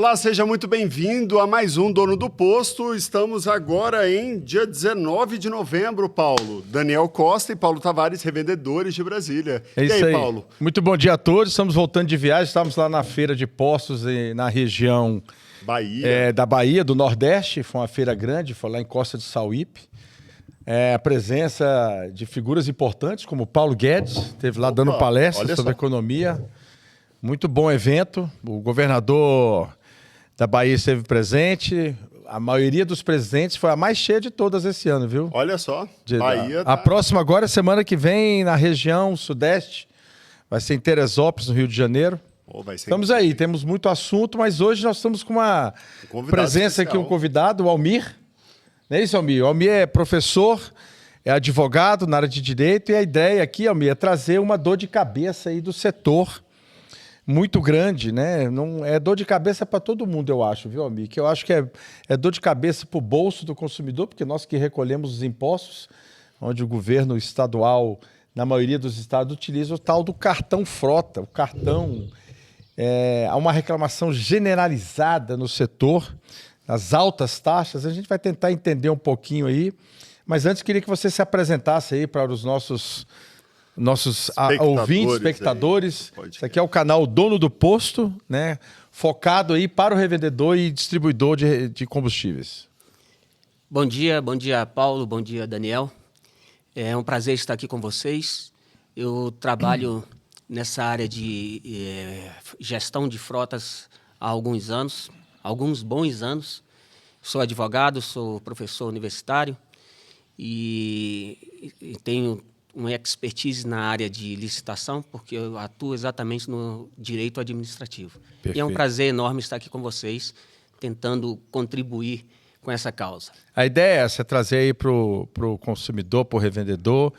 Olá, seja muito bem-vindo a mais um Dono do Posto. Estamos agora em dia 19 de novembro, Paulo. Daniel Costa e Paulo Tavares, revendedores de Brasília. É isso e aí, aí, Paulo? Muito bom dia a todos. Estamos voltando de viagem. Estamos lá na feira de postos na região Bahia. da Bahia, do Nordeste. Foi uma feira grande, foi lá em Costa de Sauípe. A presença de figuras importantes, como Paulo Guedes, esteve lá dando palestra sobre economia. Muito bom evento. O governador da Bahia esteve presente. A maioria dos presidentes foi a mais cheia de todas esse ano, viu? Olha só, Bahia. A próxima agora, semana que vem, na região sudeste, vai ser em Teresópolis, no Rio de Janeiro. Estamos aí, temos muito assunto, mas hoje nós estamos com uma presença aqui, um convidado, o Almir. Não é isso, Almir? O Almir é professor, é advogado na área de direito, e a ideia aqui, Almir, é trazer uma dor de cabeça aí do setor muito grande, né? Não, é dor de cabeça para todo mundo, eu acho, viu, Almir? Que eu acho que é dor de cabeça para o bolso do consumidor, porque nós que recolhemos os impostos, onde o governo estadual, na maioria dos estados, utiliza o tal do cartão frota, o cartão. Há uma reclamação generalizada no setor, as altas taxas. A gente vai tentar entender um pouquinho aí, mas antes queria que você se apresentasse aí para os nossos ouvintes, espectadores. Isso aqui é o canal Dono do Posto, né? Focado aí para o revendedor e distribuidor de combustíveis. Bom dia, Paulo, bom dia, Daniel. É um prazer estar aqui com vocês. Eu trabalho nessa área de gestão de frotas há alguns anos, alguns bons anos. Sou advogado, sou professor universitário e tenho uma expertise na área de licitação, porque eu atuo exatamente no direito administrativo. Perfeito. E é um prazer enorme estar aqui com vocês, tentando contribuir com essa causa. A ideia é essa, trazer aí para o consumidor, para o revendedor,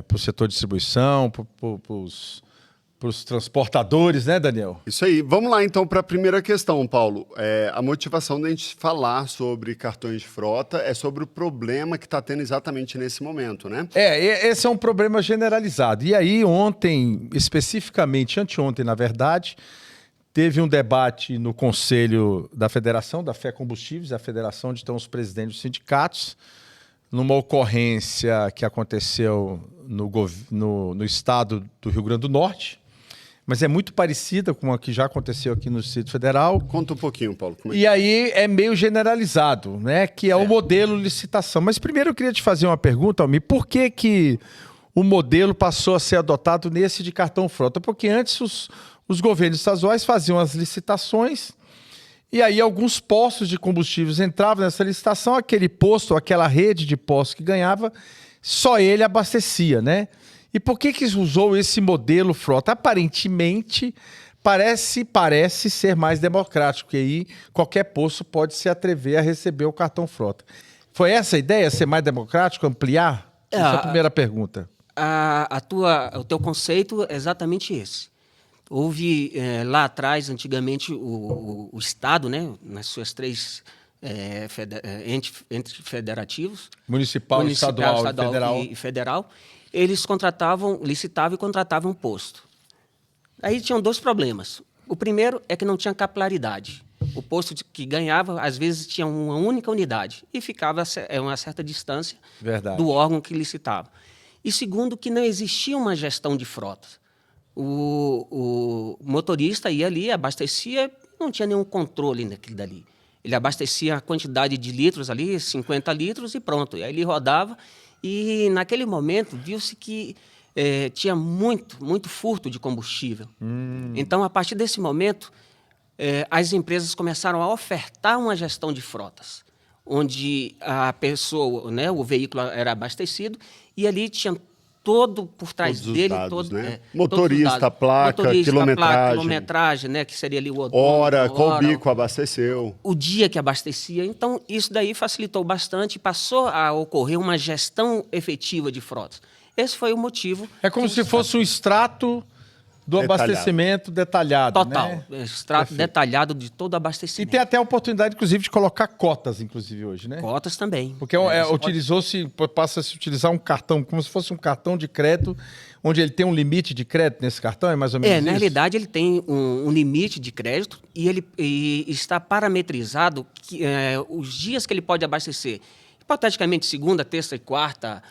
para o setor de distribuição, para os transportadores, né, Daniel? Isso aí. Vamos lá, então, para a primeira questão, Paulo. A motivação da gente falar sobre cartões de frota é sobre o problema que está tendo exatamente nesse momento, né? Esse é um problema generalizado. E aí, ontem, especificamente, anteontem, na verdade, teve um debate no Conselho da Federação, da Fé Combustíveis, a federação onde estão os presidentes dos sindicatos, numa ocorrência que aconteceu no estado do Rio Grande do Norte, mas é muito parecida com a que já aconteceu aqui no Distrito Federal. Conta um pouquinho, Paulo. E aí é meio generalizado, né? Que é o modelo licitação. Mas primeiro eu queria te fazer uma pergunta, Almir. Por que o modelo passou a ser adotado nesse de cartão frota? Porque antes os governos estaduais faziam as licitações e aí alguns postos de combustíveis entravam nessa licitação, aquele posto, aquela rede de postos que ganhava, só ele abastecia, né? E por que usou esse modelo frota? Aparentemente, parece ser mais democrático, porque aí qualquer posto pode se atrever a receber o cartão frota. Foi essa a ideia, ser mais democrático, ampliar? Essa é a primeira pergunta. O teu conceito é exatamente esse. Houve lá atrás, antigamente, o Estado, né, nas suas três entes federativos, municipal, estadual e federal, eles licitavam e contratavam um posto. Aí tinham dois problemas. O primeiro é que não tinha capilaridade. O posto que ganhava, às vezes, tinha uma única unidade e ficava a uma certa distância do órgão que licitava. E segundo, que não existia uma gestão de frotas. O motorista ia ali, abastecia, não tinha nenhum controle naquilo dali. Ele abastecia a quantidade de litros ali, 50 litros, e pronto. E aí ele rodava. E, naquele momento, viu-se que tinha muito furto de combustível. Então, a partir desse momento, as empresas começaram a ofertar uma gestão de frotas, onde a pessoa, né, o veículo era abastecido e ali tinha todo por trás dele, dados, né? Motorista, placa, quilometragem, né, que seria ali o hora, qual bico abasteceu, o dia que abastecia. Então, isso daí facilitou bastante e passou a ocorrer uma gestão efetiva de frotas. Esse foi o motivo. É como se fosse um extrato do abastecimento detalhado. Total. Né? Extrato detalhado de todo o abastecimento. E tem até a oportunidade, inclusive, de colocar cotas, inclusive, hoje, né? Cotas também. Porque passa a se utilizar um cartão, como se fosse um cartão de crédito, onde ele tem um limite de crédito nesse cartão, é mais ou menos isso? Na realidade, ele tem um limite de crédito e está parametrizado os dias que ele pode abastecer. Hipoteticamente, segunda, terça e quarta,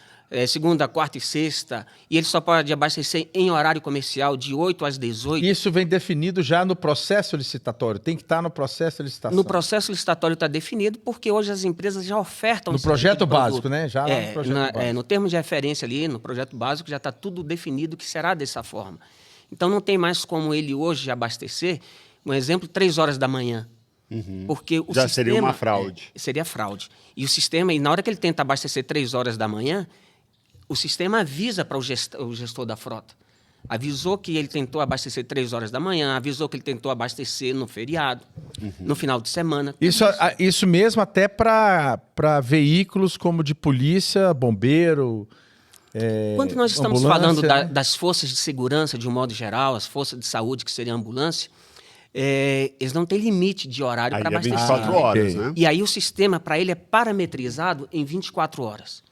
segunda, quarta e sexta, e ele só pode abastecer em horário comercial de 8 às 18. Isso vem definido já no processo licitatório, tem que estar no processo de licitação. No processo licitatório está definido, porque hoje as empresas já ofertam... No projeto básico, né? Já lá no projeto básico. No termo de referência ali, no projeto básico, já está tudo definido que será dessa forma. Então, não tem mais como ele hoje abastecer, um exemplo, 3 horas da manhã. Porque o já sistema, seria uma fraude. Seria fraude. E o sistema, e na hora que ele tenta abastecer 3 horas da manhã, o sistema avisa para o gestor da frota. Avisou que ele tentou abastecer 3 horas da manhã, avisou que ele tentou abastecer no feriado, no final de semana. Isso mesmo até para veículos como de polícia, bombeiro, Quando nós estamos falando das forças de segurança, de um modo geral, as forças de saúde, que seria a ambulância, eles não têm limite de horário para abastecer. 24 horas, né? E aí o sistema, para ele, é parametrizado em 24 horas.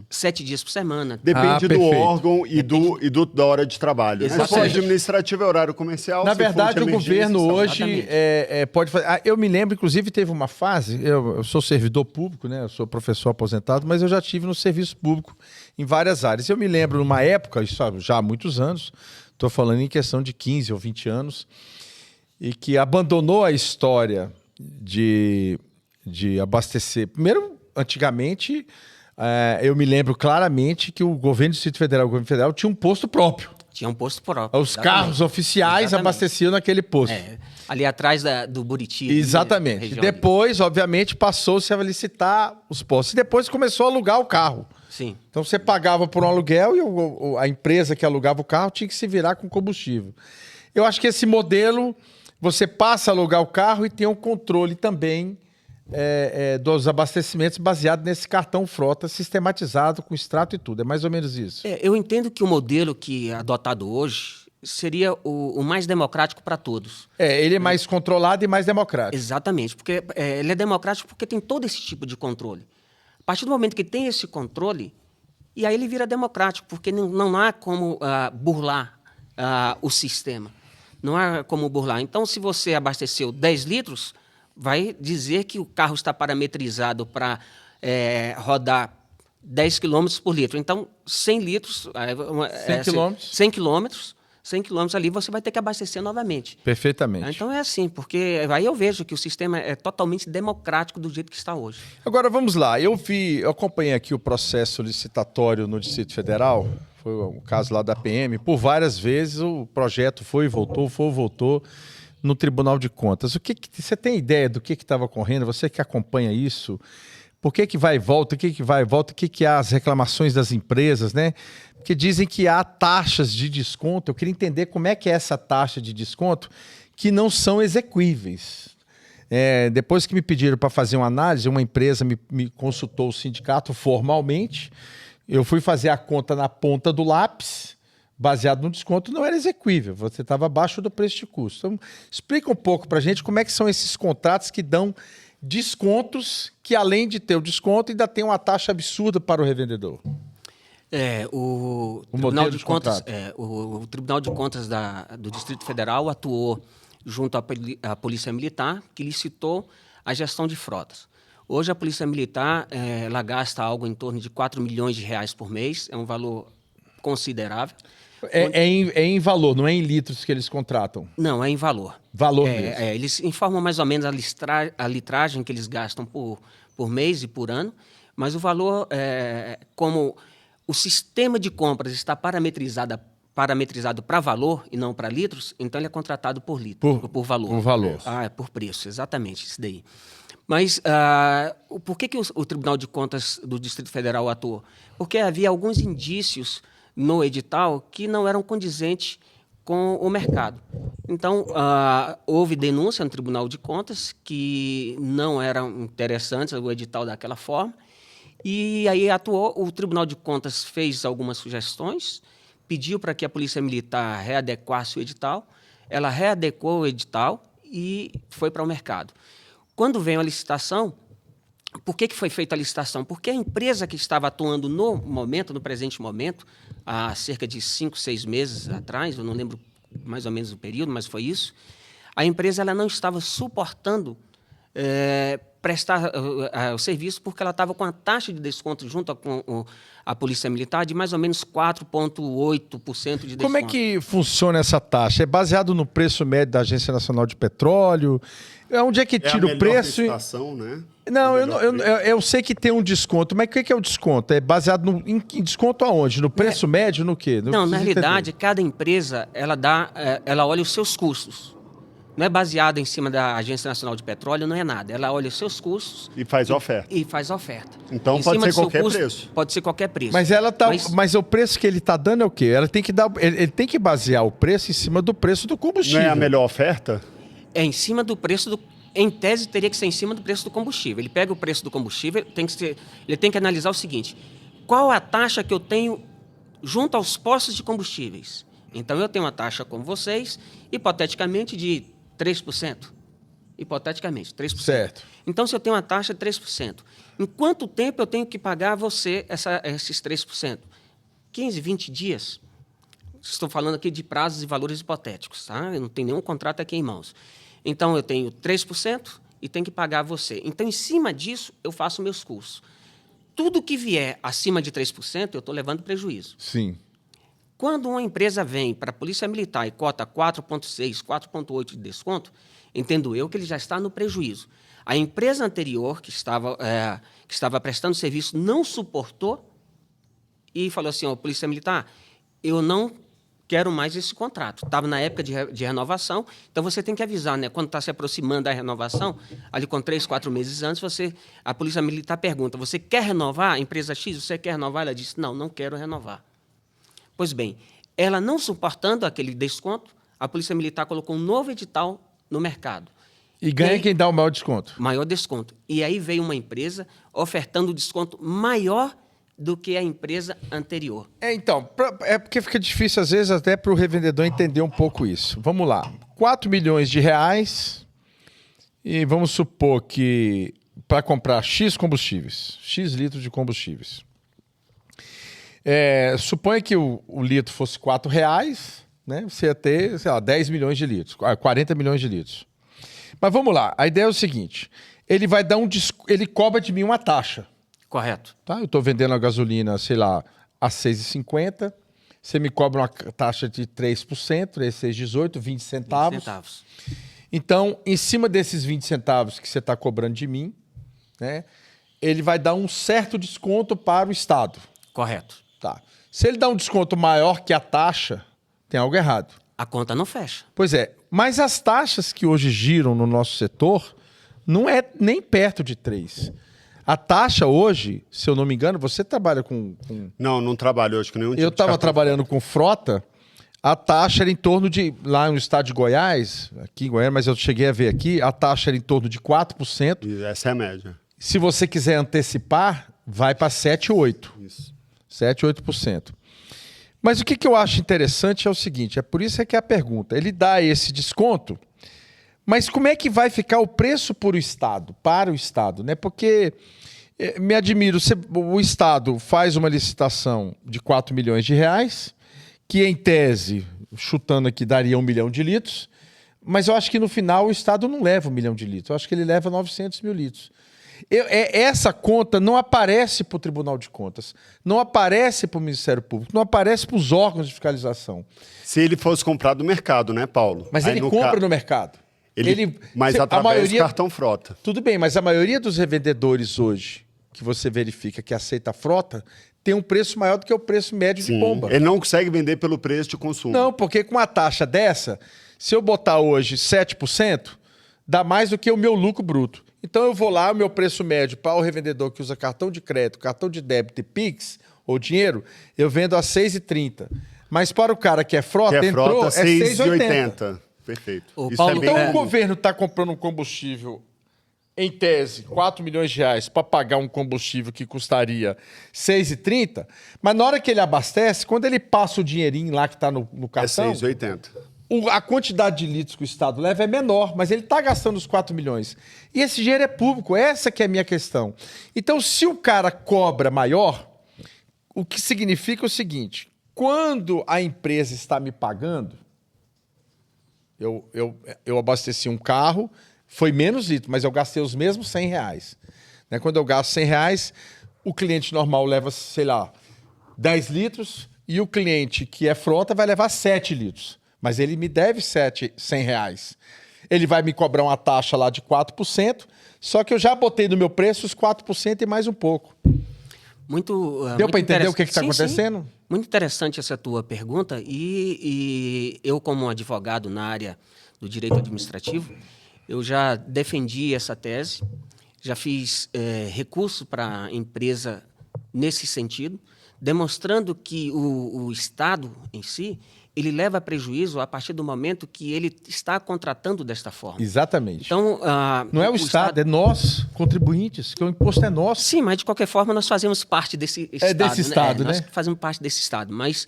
7 dias por semana. Depende do órgão e da hora de trabalho. Né? Se for Exatamente. administrativo, é horário comercial. Na se for verdade, de o emergência, governo hoje Exatamente. pode fazer... eu me lembro, inclusive, teve uma fase... Eu sou servidor público, né? Eu sou professor aposentado, mas eu já tive no serviço público em várias áreas. Eu me lembro, numa época, isso já há muitos anos, estou falando em questão de 15 ou 20 anos, e que abandonou a história de abastecer. Primeiro, antigamente... eu me lembro claramente que o governo do Distrito Federal, o governo federal, tinha um posto próprio. Tinha um posto próprio. Os carros oficiais abasteciam naquele posto. Ali atrás do Buriti. Exatamente. Depois, obviamente, passou-se a licitar os postos. E depois começou a alugar o carro. Sim. Então você pagava por um aluguel e a empresa que alugava o carro tinha que se virar com combustível. Eu acho que esse modelo, você passa a alugar o carro e tem um controle também dos abastecimentos baseado nesse cartão frota sistematizado com extrato e tudo. É mais ou menos isso. Eu entendo que o modelo que é adotado hoje seria o mais democrático para todos. Ele é mais controlado e mais democrático. Exatamente, porque ele é democrático porque tem todo esse tipo de controle. A partir do momento que tem esse controle, e aí ele vira democrático, porque não há como burlar o sistema. Não há como burlar. Então, se você abasteceu 10 litros... vai dizer que o carro está parametrizado para rodar 10 km por litro. Então, 100 litros... 100 quilômetros ali você vai ter que abastecer novamente. Perfeitamente. Então, é assim, porque aí eu vejo que o sistema é totalmente democrático do jeito que está hoje. Agora, vamos lá. Eu acompanhei aqui o processo licitatório no Distrito Federal, foi o caso lá da PM, por várias vezes o projeto foi e voltou, no Tribunal de Contas. Você tem ideia do que estava ocorrendo? Você que acompanha isso, por que vai e volta, o que vai e volta, o que há as reclamações das empresas, né? Porque dizem que há taxas de desconto. Eu queria entender como é que é essa taxa de desconto que não são exequíveis. Depois que me pediram para fazer uma análise, uma empresa me consultou o sindicato formalmente, eu fui fazer a conta na ponta do lápis, baseado no desconto, não era exequível. Você estava abaixo do preço de custo. Então, explica um pouco para a gente como é que são esses contratos que dão descontos que, além de ter o desconto, ainda tem uma taxa absurda para o revendedor. O Tribunal de Contas do Distrito Federal atuou junto à Polícia Militar, que licitou a gestão de frotas. Hoje, a Polícia Militar ela gasta algo em torno de 4 milhões de reais por mês, é um valor considerável. Em valor, não é em litros que eles contratam? Não, é em valor. Valor mesmo. Eles informam mais ou menos a litragem que eles gastam por mês e por ano, mas o valor, como o sistema de compras está parametrizado para valor e não para litros, então ele é contratado por litro, por valor. Por valor. Por preço, exatamente, isso daí. Mas por que o Tribunal de Contas do Distrito Federal atuou? Porque havia alguns indícios no edital que não eram condizentes com o mercado. Então, houve denúncia no Tribunal de Contas que não eram interessantes o edital daquela forma, e aí o Tribunal de Contas fez algumas sugestões pediu para que a Polícia Militar readequasse o edital, ela readequou o edital e foi para o mercado. Quando veio a licitação, por que foi feita a licitação? Porque a empresa que estava atuando no presente momento, há cerca de 5, 6 meses atrás, eu não lembro mais ou menos o período, mas foi isso, a empresa ela não estava suportando prestar o serviço porque ela estava com a taxa de desconto junto com a Polícia Militar de mais ou menos 4,8% de desconto. Como é que funciona essa taxa? É baseado no preço médio da Agência Nacional de Petróleo? Onde é que tira o preço? Né? Não, eu sei que tem um desconto, mas o que é o desconto? É baseado em desconto aonde? No preço médio, no quê? Não, na realidade, cada empresa ela olha os seus custos. Não é baseada em cima da Agência Nacional de Petróleo, não é nada. Ela olha os seus custos... E faz oferta. E faz oferta. Então pode ser qualquer preço. Pode ser qualquer preço. Mas o preço que ele está dando é o quê? Ele tem que basear o preço em cima do preço do combustível. Não é a melhor oferta? É em cima do preço do... Em tese, teria que ser em cima do preço do combustível. Ele pega o preço do combustível, ele tem que analisar o seguinte: qual a taxa que eu tenho junto aos postos de combustíveis? Então, eu tenho uma taxa com vocês, hipoteticamente, de 3%. Hipoteticamente, 3%. Certo. Então, se eu tenho uma taxa de 3%, em quanto tempo eu tenho que pagar a você esses 3%? 15, 20 dias? Estou falando aqui de prazos e valores hipotéticos, tá? Eu não tenho nenhum contrato aqui em mãos. Então, eu tenho 3% e tenho que pagar a você. Então, em cima disso, eu faço meus custos. Tudo que vier acima de 3%, eu estou levando prejuízo. Sim. Quando uma empresa vem para a Polícia Militar e cota 4,6%, 4,8% de desconto, entendo eu que ele já está no prejuízo. A empresa anterior, que estava prestando serviço, não suportou e falou assim: Polícia Militar, eu não quero mais esse contrato. Estava na época de renovação, então você tem que avisar, né? Quando está se aproximando da renovação, ali com 3, 4 meses antes, a Polícia Militar pergunta: você quer renovar? A empresa X, você quer renovar? Ela disse: não quero renovar. Pois bem, ela não suportando aquele desconto, a Polícia Militar colocou um novo edital no mercado. E ganha quem dá o maior desconto. Maior desconto. E aí veio uma empresa ofertando desconto maior do que a empresa anterior. Então, é porque fica difícil, às vezes, até para o revendedor entender um pouco isso. Vamos lá. 4 milhões de reais e vamos supor que para comprar X combustíveis, X litros de combustíveis. Suponha que o litro fosse R$4, né? Você ia ter, sei lá, 10 milhões de litros, 40 milhões de litros. Mas vamos lá, a ideia é o seguinte: ele vai dar ele cobra de mim uma taxa. Correto. Tá? Eu estou vendendo a gasolina, sei lá, a R$ 6,50. Você me cobra uma taxa de 3%, 6,18, 20 centavos. 20 centavos. Então, em cima desses 20 centavos que você está cobrando de mim, né, ele vai dar um certo desconto para o Estado. Correto. Tá. Se ele dá um desconto maior que a taxa, tem algo errado. A conta não fecha. Pois é, mas as taxas que hoje giram no nosso setor não é nem perto de 3%. A taxa hoje, se eu não me engano, você trabalha com... Não trabalho hoje com nenhum tipo Eu estava trabalhando com frota, a taxa era em torno de... Lá no estado de Goiás, aqui em Goiás, mas eu cheguei a ver aqui, a taxa era em torno de 4%. E essa é a média. Se você quiser antecipar, vai para 7%, 8%. Isso. 7%, 8%. Mas o que eu acho interessante é o seguinte, por isso que é a pergunta. Ele dá esse desconto, mas como é que vai ficar o preço para o Estado, né? Porque, me admiro, o Estado faz uma licitação de 4 milhões de reais, que em tese, chutando aqui, daria 1 milhão de litros, mas eu acho que no final o Estado não leva 1 milhão de litros, eu acho que ele leva 900 mil litros. Essa conta não aparece para o Tribunal de Contas, não aparece para o Ministério Público, não aparece para os órgãos de fiscalização. Se ele fosse comprado no mercado, né, Paulo? Mas aí ele compra no mercado. Mas através do cartão frota. Tudo bem, mas a maioria dos revendedores hoje, que você verifica que aceita a frota, tem um preço maior do que o preço médio de bomba. Ele não consegue vender pelo preço de consumo. Não, porque com uma taxa dessa, se eu botar hoje 7%, dá mais do que o meu lucro bruto. Então eu vou lá, o meu preço médio para o revendedor que usa cartão de crédito, cartão de débito e Pix, ou dinheiro, eu vendo a 6,30. Mas para o cara que é frota, entrou, é 6,80. Perfeito. Então o governo está comprando um combustível em tese, 4 milhões de reais para pagar um combustível que custaria 6,30, mas na hora que ele abastece, quando ele passa o dinheirinho lá que está no cartão... É 6,80. A quantidade de litros que o Estado leva é menor, mas ele está gastando os 4 milhões. E esse dinheiro é público, essa que é a minha questão. Então, se o cara cobra maior, o que significa o seguinte, quando a empresa está me pagando, eu abasteci um carro, foi menos litro, mas eu gastei os mesmos R$100. Né? Quando eu gasto R$100, o cliente normal leva, sei lá, 10 litros e o cliente que é frota vai levar 7 litros. Mas ele me deve R$100. Ele vai me cobrar uma taxa lá de 4%, só que eu já botei no meu preço os 4% e mais um pouco. Deu para entender o que está acontecendo? Sim. Muito interessante essa tua pergunta. E eu, como advogado na área do direito administrativo, eu já defendi essa tese, já fiz recurso para a empresa nesse sentido, demonstrando que o Estado em si, ele leva prejuízo a partir do momento que ele está contratando desta forma. Exatamente. Então, não é o Estado, é nós, contribuintes, que o imposto é nosso. Sim, mas de qualquer forma nós fazemos parte desse Estado. É desse Estado, né? Nós fazemos parte desse Estado, mas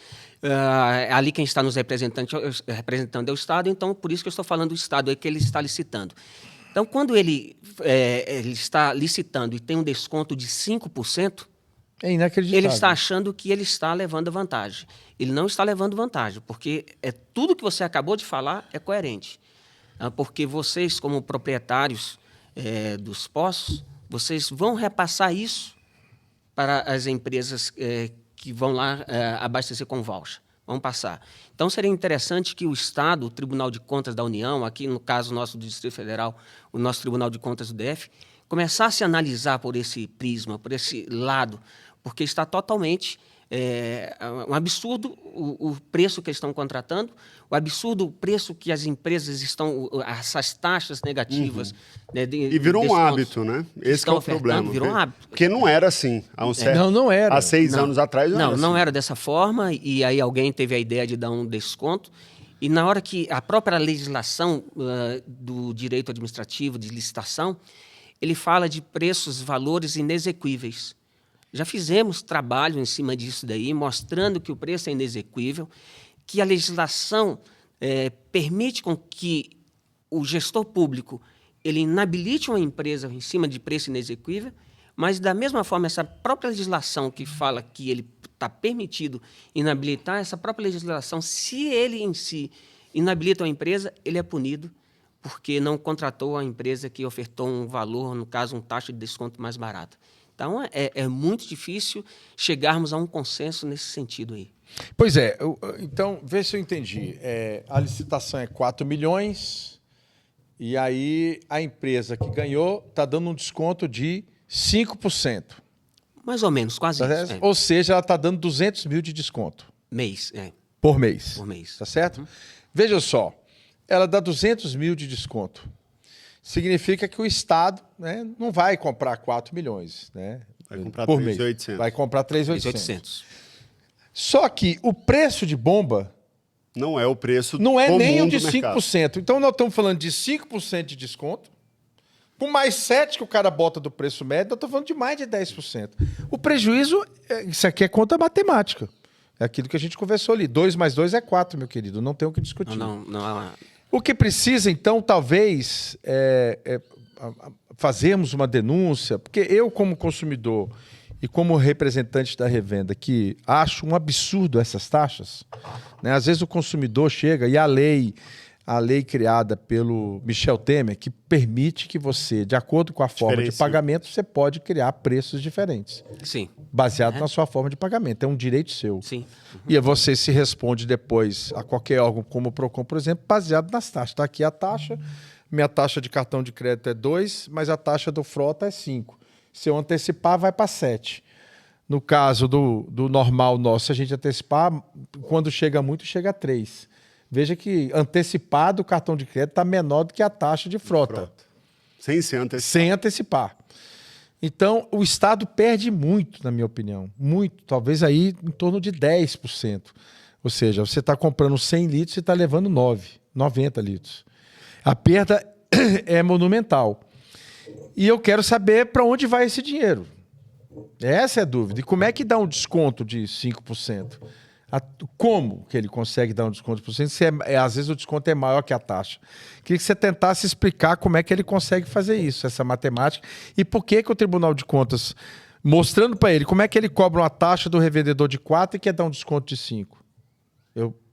ali quem está nos representando é o Estado, então por isso que eu estou falando do Estado, é que ele está licitando. Então, quando ele está licitando e tem um desconto de 5%, é inacreditável. Ele está achando que ele está levando vantagem. Ele não está levando vantagem, porque tudo que você acabou de falar é coerente. Porque vocês, como proprietários dos postos, vocês vão repassar isso para as empresas que vão lá abastecer com voucher. Vão passar. Então, seria interessante que o Estado, o Tribunal de Contas da União, aqui no caso nosso do Distrito Federal, o nosso Tribunal de Contas do DF, começasse a analisar por esse prisma, por esse lado, porque está totalmente um absurdo o preço que eles estão contratando, o absurdo o preço que as empresas estão, essas taxas negativas. Né, e virou um hábito, né? Esse é o problema. Virou um hábito. Porque não era assim. Não era. Há 6 anos atrás não era assim. Não era dessa forma, e aí alguém teve a ideia de dar um desconto. E na hora que a própria legislação do direito administrativo, de licitação, ele fala de preços, valores inexequíveis. Já fizemos trabalho em cima disso daí, mostrando que o preço é inexequível, que a legislação permite com que o gestor público ele inabilite uma empresa em cima de preço inexequível, mas, da mesma forma, essa própria legislação que fala que ele está permitido inabilitar, essa própria legislação, se ele em si inabilita uma empresa, ele é punido porque não contratou a empresa que ofertou um valor, no caso, uma taxa de desconto mais barata. Então, é muito difícil chegarmos a um consenso nesse sentido aí. Pois é. Então, vê se eu entendi. A licitação é 4 milhões e aí a empresa que ganhou está dando um desconto de 5%. Mais ou menos, quase isso. Ou seja, ela está dando 200 mil de desconto. Mês, Por mês. Por mês. Tá certo? Veja só, ela dá 200 mil de desconto. Significa que o Estado, né, não vai comprar 4 milhões, né, vai comprar por 3.800. mês. Vai comprar 3.800. Só que o preço de bomba não é o preço não é nem o de 5%. Mercado. Então nós estamos falando de 5% de desconto, com mais 7% que o cara bota do preço médio, nós estamos falando de mais de 10%. O prejuízo, isso aqui é conta matemática. É aquilo que a gente conversou ali. 2 mais 2 é 4, meu querido. Não tem o que discutir. Não. O que precisa, então, talvez, fazermos uma denúncia, porque eu, como consumidor e como representante da revenda, que acho um absurdo essas taxas, né? Às vezes o consumidor chega e a lei criada pelo Michel Temer, que permite que você, de acordo com a forma de pagamento, você pode criar preços diferentes. Sim. Baseado na sua forma de pagamento. É um direito seu. Sim. E você se responde depois a qualquer órgão, como o PROCON, por exemplo, baseado nas taxas. Está aqui a taxa, minha taxa de cartão de crédito é 2, mas a taxa do frota é 5. Se eu antecipar, vai para 7. No caso do normal nosso, se a gente antecipar, quando chega muito, chega a 3. Veja que antecipado o cartão de crédito está menor do que a taxa de frota. Sem se antecipar. Sem antecipar. Então, o Estado perde muito, na minha opinião. Muito. Talvez aí em torno de 10%. Ou seja, você está comprando 100 litros e está levando 90 litros. A perda é monumental. E eu quero saber para onde vai esse dinheiro. Essa é a dúvida. E como é que dá um desconto de 5%? Como que ele consegue dar um desconto de 5%? Se às vezes o desconto é maior que a taxa. Queria que você tentasse explicar como é que ele consegue fazer isso, essa matemática, e por que o Tribunal de Contas, mostrando para ele como é que ele cobra uma taxa do revendedor de 4 e quer dar um desconto de 5.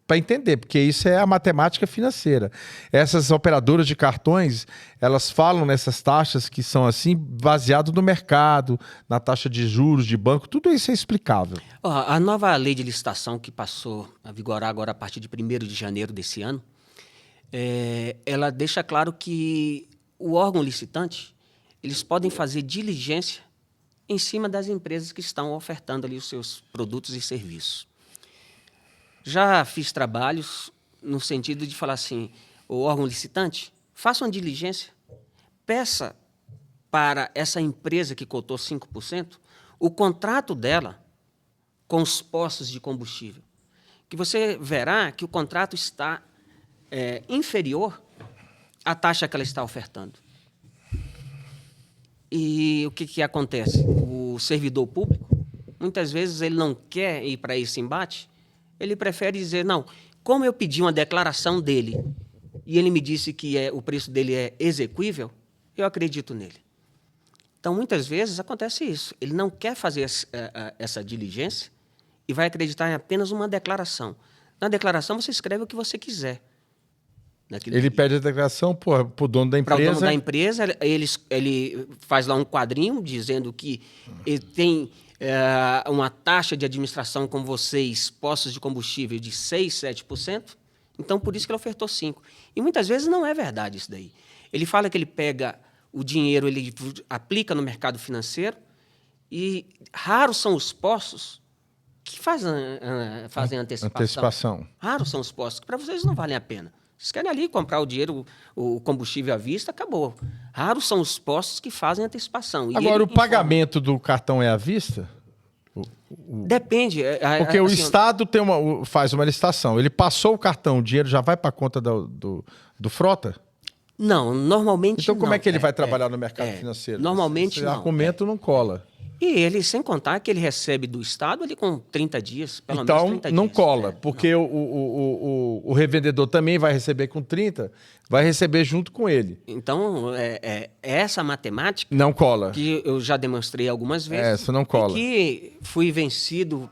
Para entender, porque isso é a matemática financeira. Essas operadoras de cartões, elas falam nessas taxas que são assim, baseado no mercado, na taxa de juros de banco, tudo isso é explicável. A nova lei de licitação que passou a vigorar agora a partir de 1º de janeiro desse ano, ela deixa claro que o órgão licitante, eles podem fazer diligência em cima das empresas que estão ofertando ali os seus produtos e serviços. Já fiz trabalhos no sentido de falar assim, o órgão licitante, faça uma diligência, peça para essa empresa que cotou 5% o contrato dela com os postos de combustível, que você verá que o contrato está inferior à taxa que ela está ofertando. E o que acontece? O servidor público, muitas vezes, ele não quer ir para esse embate. Ele prefere dizer, não, como eu pedi uma declaração dele e ele me disse que o preço dele é exequível, eu acredito nele. Então, muitas vezes, acontece isso. Ele não quer fazer essa diligência e vai acreditar em apenas uma declaração. Na declaração, você escreve o que você quiser. Ele pede a declaração para o dono da empresa. Para o dono da empresa, ele faz lá um quadrinho dizendo que ele tem uma taxa de administração com vocês, postos de combustível, de 6%, 7%. Então, por isso que ele ofertou 5%. E muitas vezes não é verdade isso daí. Ele fala que ele pega o dinheiro, ele aplica no mercado financeiro e raros são os postos que fazem antecipação. Raros são os postos que para vocês não valem a pena. Vocês querem ali comprar o dinheiro, o combustível à vista, acabou. Raros são os postos que fazem antecipação. Agora, o pagamento do cartão é à vista? Depende. Porque o Estado faz uma licitação. Ele passou o cartão, o dinheiro já vai para a conta do frota? Não, normalmente então, não. como é que ele vai trabalhar no mercado financeiro? Normalmente esse não. argumento não cola. E ele, sem contar que ele recebe do Estado ali com 30 dias, pelo então, menos 30 dias. Então, não cola, porque não. O revendedor também vai receber com 30, vai receber junto com ele. Então, essa matemática... Não cola. Que eu já demonstrei algumas vezes. Essa não cola. E que fui vencido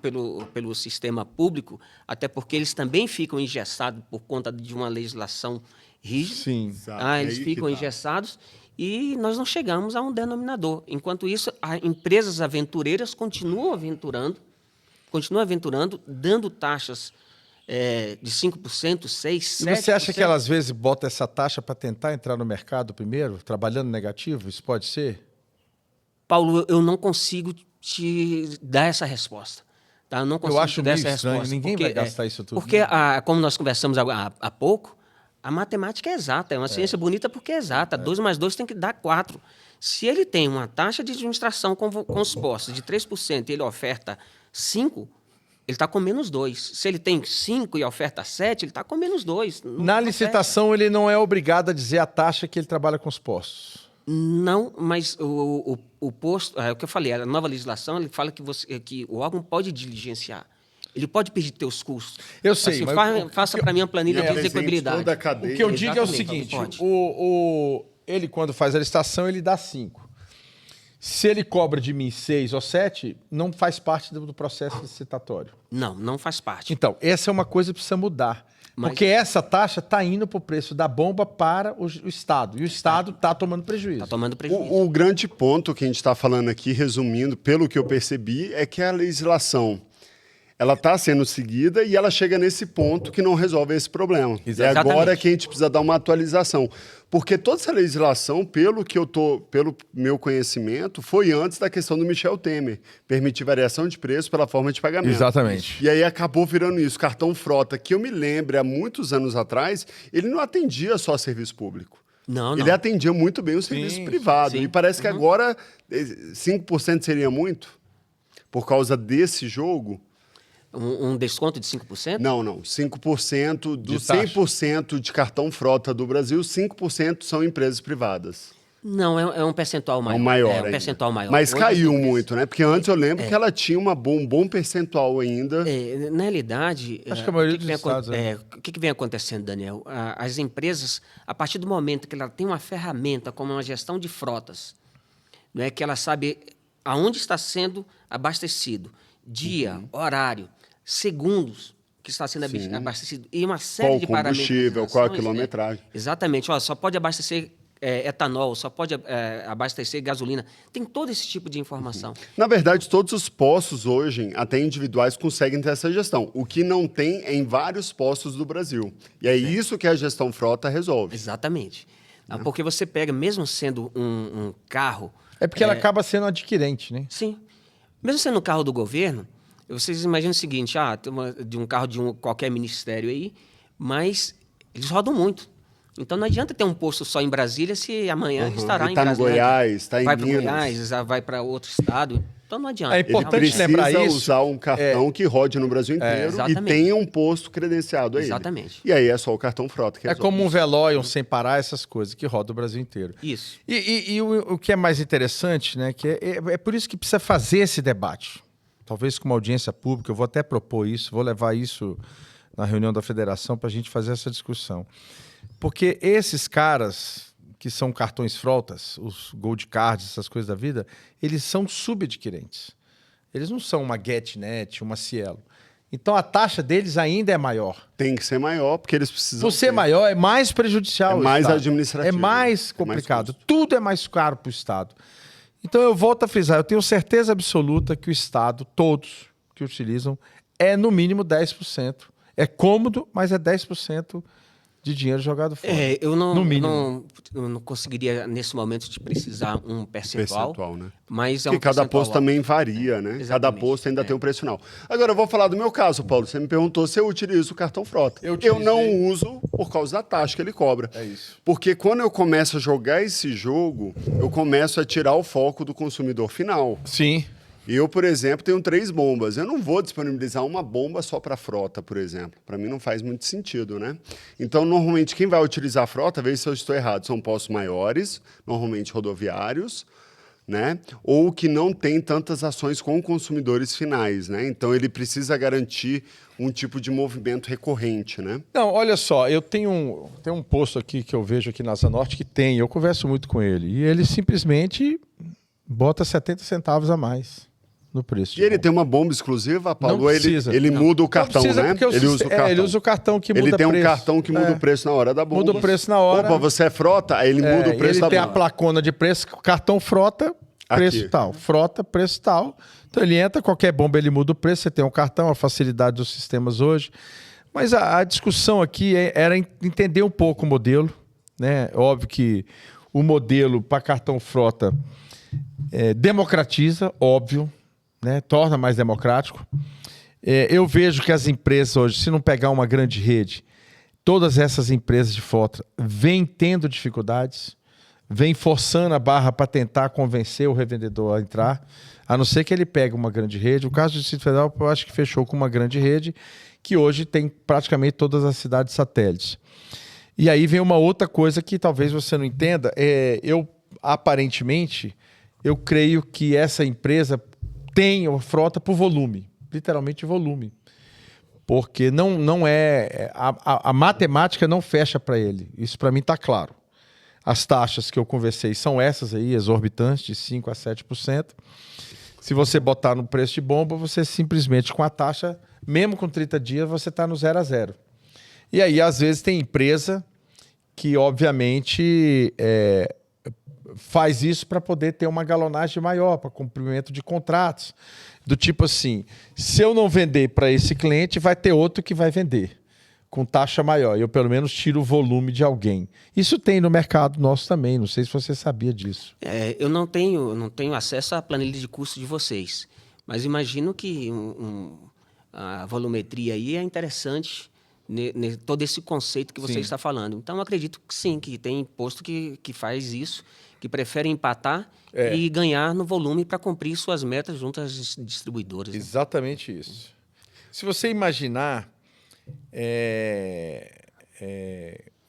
pelo sistema público, até porque eles também ficam engessados por conta de uma legislação rígida. Sim. Eles ficam engessados. E nós não chegamos a um denominador. Enquanto isso, as empresas aventureiras continuam aventurando, dando taxas de 5%, 6%, 7%. E você acha que ela, às vezes, bota essa taxa para tentar entrar no mercado primeiro, trabalhando negativo? Isso pode ser? Paulo, eu não consigo te dar essa resposta. Tá? Eu não consigo acho te dar meio essa estranho, resposta. ninguém vai gastar isso tudo. Porque, como nós conversamos há pouco, a matemática é exata, é uma ciência bonita porque é exata. 2 mais 2 tem que dar 4. Se ele tem uma taxa de administração com os postos de 3% e ele oferta 5%, ele está com menos 2. Se ele tem 5% e oferta 7%, ele está com menos 2. Na licitação, ele não é obrigado a dizer a taxa que ele trabalha com os postos. Não, mas o posto... É o que eu falei, a nova legislação, ele fala que o órgão pode diligenciar. Ele pode pedir teus custos. Eu sei, assim, mas... faça para mim uma planilha de execuibilidade. O que eu digo é o seguinte, ele quando faz a licitação, ele dá 5. Se ele cobra de mim 6 ou 7, não faz parte do processo licitatório. Não faz parte. Então, essa é uma coisa que precisa mudar. Porque essa taxa está indo para o preço da bomba para o Estado. E o Estado está tomando prejuízo. Está tomando prejuízo. O grande ponto que a gente está falando aqui, resumindo, pelo que eu percebi, é que a legislação... ela está sendo seguida e ela chega nesse ponto que não resolve esse problema. Exatamente. É agora que a gente precisa dar uma atualização. Porque toda essa legislação, pelo meu conhecimento, foi antes da questão do Michel Temer. Permitir variação de preço pela forma de pagamento. Exatamente. E aí acabou virando isso. Cartão frota, que eu me lembro, há muitos anos atrás, ele não atendia só serviço público. Não. Ele atendia muito bem o serviço privado. Sim. E parece que agora 5% seria muito? Por causa desse jogo... Um desconto de 5%? Não. 5% do 100% de cartão frota do Brasil, 5% são empresas privadas. Não, é um percentual maior. É um maior É um percentual maior. Mas Hoje, caiu muito, né? Porque antes eu lembro que ela tinha um bom percentual ainda. Na realidade, acho que a maioria dos estados, o que vem acontecendo, Daniel? As empresas, a partir do momento que ela tem uma ferramenta como uma gestão de frotas, né, que ela sabe aonde está sendo abastecido, dia, horário, segundos que está sendo abastecido, e uma série de parâmetros. Qual o combustível, qual a quilometragem. Exatamente. Só pode abastecer etanol, só pode abastecer gasolina. Tem todo esse tipo de informação. Na verdade, todos os postos hoje, até individuais, conseguem ter essa gestão. O que não tem é em vários postos do Brasil. E é isso que a gestão frota resolve. Exatamente. Porque você pega, mesmo sendo um carro... É porque ela acaba sendo adquirente, né? Sim. Mesmo sendo um carro do governo, vocês imaginam o seguinte, de um carro de qualquer ministério aí, mas eles rodam muito. Então não adianta ter um posto só em Brasília se amanhã estará em Brasília. Está no Goiás, está em Minas. Vai para Goiás, vai para outro estado. Então não adianta. É importante lembrar isso. Precisa usar um cartão que rode no Brasil inteiro e tenha um posto credenciado a ele. Exatamente. E aí é só o cartão frota que resolve. É como um Veloion sem parar, essas coisas que roda o Brasil inteiro. Isso. E o que é mais interessante, né, que é por isso que precisa fazer esse debate. Talvez com uma audiência pública, eu vou até propor isso, vou levar isso na reunião da federação para a gente fazer essa discussão. Porque esses caras que são cartões frotas, os Gold Cards, essas coisas da vida, eles são subadquirentes. Eles não são uma GetNet, uma Cielo. Então a taxa deles ainda é maior. Tem que ser maior, porque eles precisam... Por ser maior, é mais prejudicial. É mais administrativo. É mais complicado. Tudo é mais caro para o Estado. Então eu volto a frisar, eu tenho certeza absoluta que o Estado, todos que utilizam, é no mínimo 10%. É cômodo, mas é 10% de dinheiro jogado fora. Eu não conseguiria, nesse momento, te precisar um percentual, né? Mas porque cada posto também varia, né? Exatamente. Cada posto ainda tem um preço final. Agora, eu vou falar do meu caso, Paulo. Você me perguntou se eu utilizo o cartão frota. Eu não uso por causa da taxa que ele cobra. É isso. Porque quando eu começo a jogar esse jogo, eu começo a tirar o foco do consumidor final. Sim. Eu, por exemplo, tenho 3 bombas. Eu não vou disponibilizar uma bomba só para frota, por exemplo. Para mim não faz muito sentido, né? Então, normalmente, quem vai utilizar a frota, veja se eu estou errado, são postos maiores, normalmente rodoviários, né? Ou que não tem tantas ações com consumidores finais, né? Então, ele precisa garantir um tipo de movimento recorrente, né? Não, olha só, eu tenho um posto aqui que eu vejo aqui na Asa Norte que tem, eu converso muito com ele, e ele simplesmente bota 70 centavos a mais no preço. E ele tem uma bomba exclusiva, Paulo? Não precisa. Ele muda o cartão, não precisa, né? Ele usa o cartão. Ele usa o cartão que muda o preço. Ele tem um cartão que muda o preço na hora da bomba. Muda o preço na hora. Opa, você é frota? Aí ele muda o preço da bomba. Ele tem a placona de preço, cartão frota, preço Aqui. tal. Frota, preço tal. Então ele entra, qualquer bomba ele muda o preço, você tem um cartão, a facilidade dos sistemas hoje. Mas a discussão aqui era entender um pouco o modelo, né? Óbvio que o modelo para cartão frota democratiza, óbvio, né? Torna mais democrático. Eu vejo que as empresas hoje, se não pegar uma grande rede, todas essas empresas de frota vêm tendo dificuldades, vêm forçando a barra para tentar convencer o revendedor a entrar, a não ser que ele pegue uma grande rede. O caso do Distrito Federal, eu acho que fechou com uma grande rede, que hoje tem praticamente todas as cidades satélites. E aí vem uma outra coisa que talvez você não entenda. Aparentemente, eu creio que essa empresa tem a frota por volume, literalmente volume. Porque não é... A matemática não fecha para ele. Isso para mim está claro. As taxas que eu conversei são essas aí, exorbitantes, de 5% a 7%. Se você botar no preço de bomba, você simplesmente com a taxa, mesmo com 30 dias, você está no 0 a 0. E aí, às vezes, tem empresa que, obviamente, faz isso para poder ter uma galonagem maior, para cumprimento de contratos. Do tipo assim, se eu não vender para esse cliente, vai ter outro que vai vender com taxa maior. Eu, pelo menos, tiro o volume de alguém. Isso tem no mercado nosso também. Não sei se você sabia disso. Eu não tenho acesso à planilha de custo de vocês. Mas imagino que a volumetria aí é interessante, todo esse conceito que você está falando. Então, eu acredito que sim, que tem posto que faz isso, que prefere empatar e ganhar no volume para cumprir suas metas junto às distribuidoras. Exatamente isso. Se você imaginar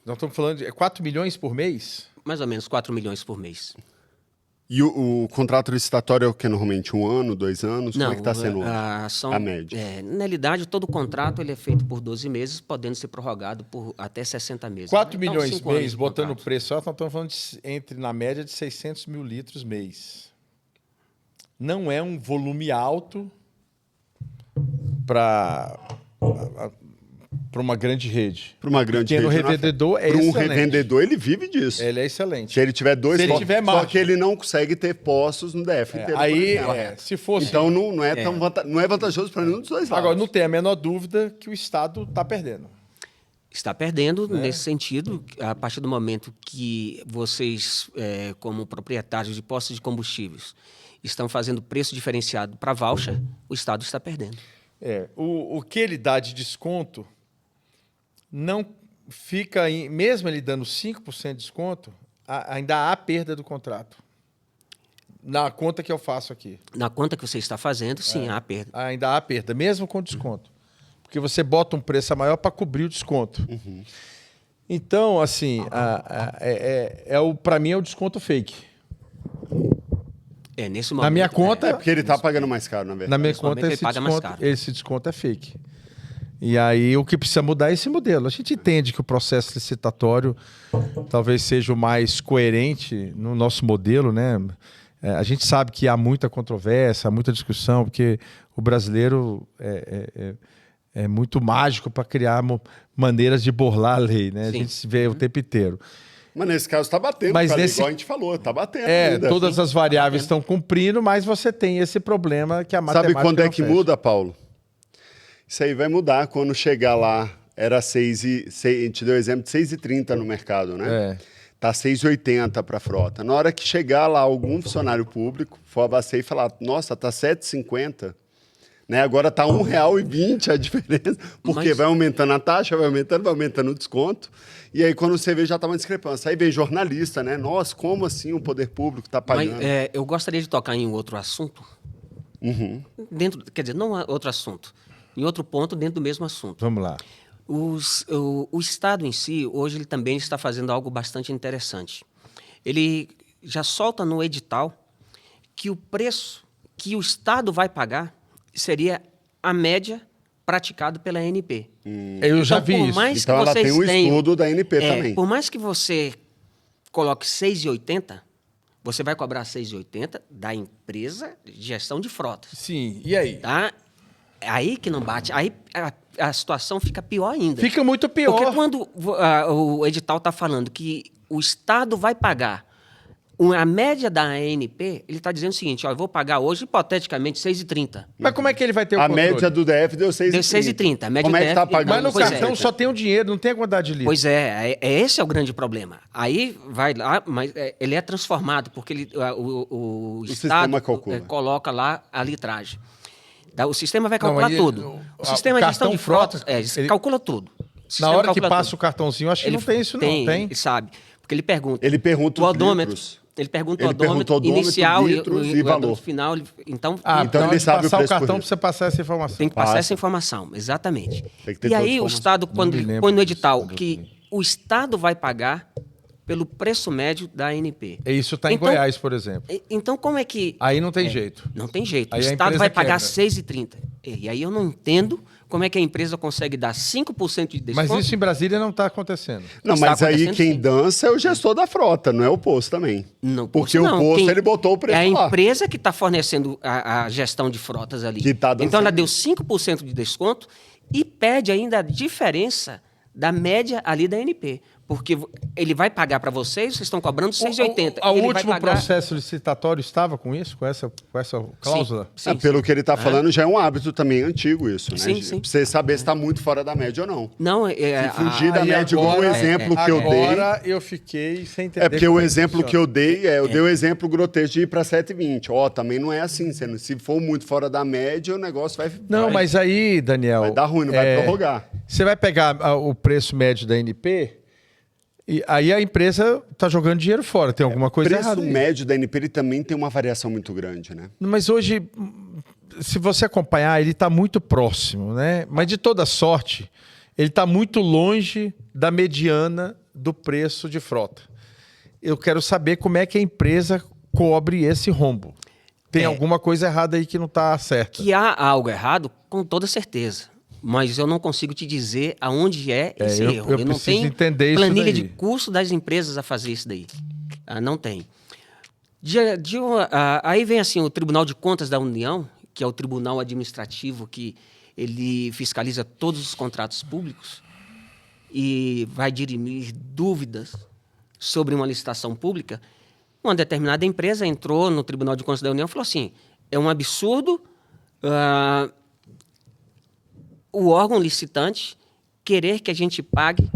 Nós estamos falando de 4 milhões por mês? Mais ou menos 4 milhões por mês. E o contrato licitatório é o que normalmente 1 ano, 2 anos? Não, como é que está sendo a média? Na realidade, todo o contrato ele é feito por 12 meses, podendo ser prorrogado por até 60 meses. 4 Então, milhões 5 anos mês, de botando o contrato. preço alto, nós estamos falando na média de 600 mil litros mês. Não é um volume alto para uma grande rede. Para uma grande Porque no rede. revendedor é Para um excelente. revendedor, ele vive disso. Ele é excelente. Se ele tiver 2 Se ele postos, tiver só margem. que ele não consegue ter postos no DF inteiro. por Aí, exemplo. se fosse... Então não é tão não é vantajoso para nenhum dos dois lados. Agora, não tem a menor dúvida que o Estado está perdendo. Está perdendo nesse sentido, a partir do momento que vocês, como proprietários de postos de combustíveis, estão fazendo preço diferenciado para voucher, o Estado está perdendo. O que ele dá de desconto não fica, mesmo ele dando 5% de desconto, ainda há perda do contrato. Na conta que eu faço aqui. Na conta que você está fazendo, sim, há perda. Ainda há perda, mesmo com desconto. Porque você bota um preço maior para cobrir o desconto. Uhum. Então, assim, para mim é o desconto fake. Nesse momento. Na minha conta... É porque ele está pagando mais caro, na verdade. Na minha Nesse momento conta, ele paga mais caro. esse desconto é fake. E aí, o que precisa mudar é esse modelo. A gente entende que o processo licitatório talvez seja o mais coerente no nosso modelo, né? A gente sabe que há muita controvérsia, há muita discussão, porque o brasileiro é muito mágico para criar maneiras de burlar a lei, né? Sim. A gente se vê o tempo inteiro. Mas nesse caso está batendo, Mas cara, nesse- igual a gente falou, está batendo ainda. Todas as variáveis estão cumprindo, mas você tem esse problema que a matemática Sabe quando é não que fecha. muda, Paulo? Isso aí vai mudar quando chegar lá. Era 6 e... A gente deu exemplo de 6,30 no mercado, né? Tá 6,80 para a frota. Na hora que chegar lá algum funcionário público, for abastecer e falar, nossa, tá 7,50, né? Agora tá R$1,20 a diferença, porque Mas- vai aumentando a taxa, vai aumentando o desconto. E aí quando você vê já tá uma discrepância. Aí vem jornalista, né? Nossa, como assim o poder público tá Mas pagando? eu gostaria de tocar em outro assunto. Quer dizer, não outro assunto. Em outro ponto, dentro do mesmo assunto. Vamos lá. O Estado em si, hoje, ele também está fazendo algo bastante interessante. Ele já solta no edital que o preço que o Estado vai pagar seria a média praticada pela ANP. Eu já vi por isso. mais Então que ela vocês tem um tenham- estudo da ANP também. Por mais que você coloque 6,80, você vai cobrar 6,80 da empresa de gestão de frotas. Sim, e aí? Tá? É aí que não bate. Aí a situação fica pior ainda. Fica muito pior. Porque quando o edital está falando que o Estado vai pagar a média da ANP, ele está dizendo o seguinte, ó, eu vou pagar hoje, hipoteticamente, 6,30. Mas como é que ele vai ter o A controle? média do DF deu 6,30. Deu 6,30, a média Como do é que tá DF pagando? Mas no Pois é. cartão só tem o dinheiro, não tem a quantidade de litro. Pois esse é o grande problema. Aí vai lá, mas ele é transformado, porque o Estado sistema calcula. coloca lá a litragem. O sistema vai Não, calcular aí, tudo. o O sistema de cartão gestão de frotas ele- calcula tudo. O Na sistema hora que calcula passa tudo. o cartãozinho, acho que não tem isso, não. Tem? Ele sabe. Porque ele pergunta. Ele pergunta o os odômetro. litros. Ele pergunta Ele o odômetro, pergunta o odômetro, inicial litros e o valor. odômetro final. Então, Ah, Então ele antes de sabe o passar o preço por cartão, litro. precisa passar essa informação. tem que passar Passa. essa informação, exatamente. Tem que ter E toda a aí o informação. Estado, quando me ele lembro põe no disso, edital quando eu que vi. o Estado vai pagar pelo preço médio da ANP. Isso está em Então- Goiás, por exemplo. Então, como é que... Aí não tem jeito. Não tem jeito. Aí O a Estado empresa vai pagar quebra. 6,30. E aí eu não entendo como é que a empresa consegue dar 5% de desconto. Mas isso em Brasília não está acontecendo. Não, Está mas aí acontecendo, quem sim. dança é o gestor da frota, não é o posto também. Não, Porque não, o posto, quem- ele botou o preço É a lá. empresa que está fornecendo a gestão de frotas ali. Que tá dando então ela certo. deu 5% de desconto e pede ainda a diferença da média ali da ANP. Porque ele vai pagar para vocês estão cobrando 6,80. O Ele vai último pagar- processo licitatório estava com isso? Com essa cláusula? Sim, Pelo que ele está falando, já é um hábito também antigo isso, né? Sim, sim. Pra você saber se está muito fora da média ou não. Não, Se fugir da Aí média, igual o agora- exemplo que eu dei. Agora eu fiquei sem entender. É porque como o exemplo que funciona. eu dei, eu dei o exemplo grotesco de ir para 7,20. Ó, também não é assim. Se for muito fora da média, o negócio vai... Não, vai- mas aí, Daniel... Vai dar ruim, não vai prorrogar. Você vai pegar o preço médio da ANP e aí a empresa está jogando dinheiro fora. Tem alguma O coisa preço errada aí. médio da NP ele também tem uma variação muito grande, né? Mas hoje, se você acompanhar, ele está muito próximo, né? Mas de toda sorte, ele está muito longe da mediana do preço de frota. Eu quero saber como é que a empresa cobre esse rombo. Tem alguma coisa errada aí que não está certa. Que há algo errado, com toda certeza. Mas eu não consigo te dizer aonde é esse erro. Eu não tenho entender planilha isso de custo das empresas a fazer isso daí. Não tem. Aí vem assim o Tribunal de Contas da União, que é o tribunal administrativo que ele fiscaliza todos os contratos públicos e vai dirimir dúvidas sobre uma licitação pública. Uma determinada empresa entrou no Tribunal de Contas da União e falou assim, é um absurdo o órgão licitante querer que a gente pague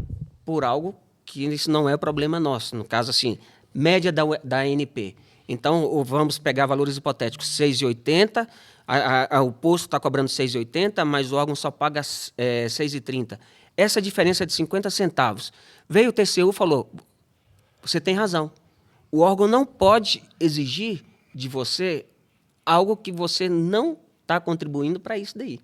por algo que isso não é problema nosso. No caso, assim, média da ANP. Então, vamos pegar valores hipotéticos, 6,80, o posto está cobrando 6,80, mas o órgão só paga 6,30. Essa diferença é de 50 centavos. Veio o TCU e falou, você tem razão. O órgão não pode exigir de você algo que você não está contribuindo para isso daí.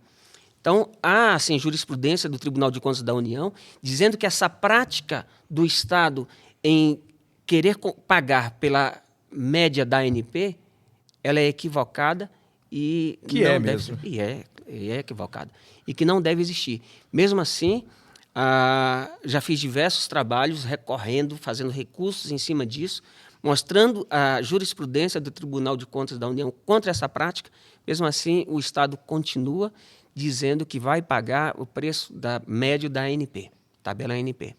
Então, há assim, jurisprudência do Tribunal de Contas da União dizendo que essa prática do Estado em querer pagar pela média da ANP, ela é equivocada e que não é deve, mesmo. E é equivocada. E que não deve existir. Mesmo assim, já fiz diversos trabalhos recorrendo, fazendo recursos em cima disso, mostrando a jurisprudência do Tribunal de Contas da União contra essa prática. Mesmo assim, o Estado continua dizendo que vai pagar o preço médio da ANP, tabela ANP.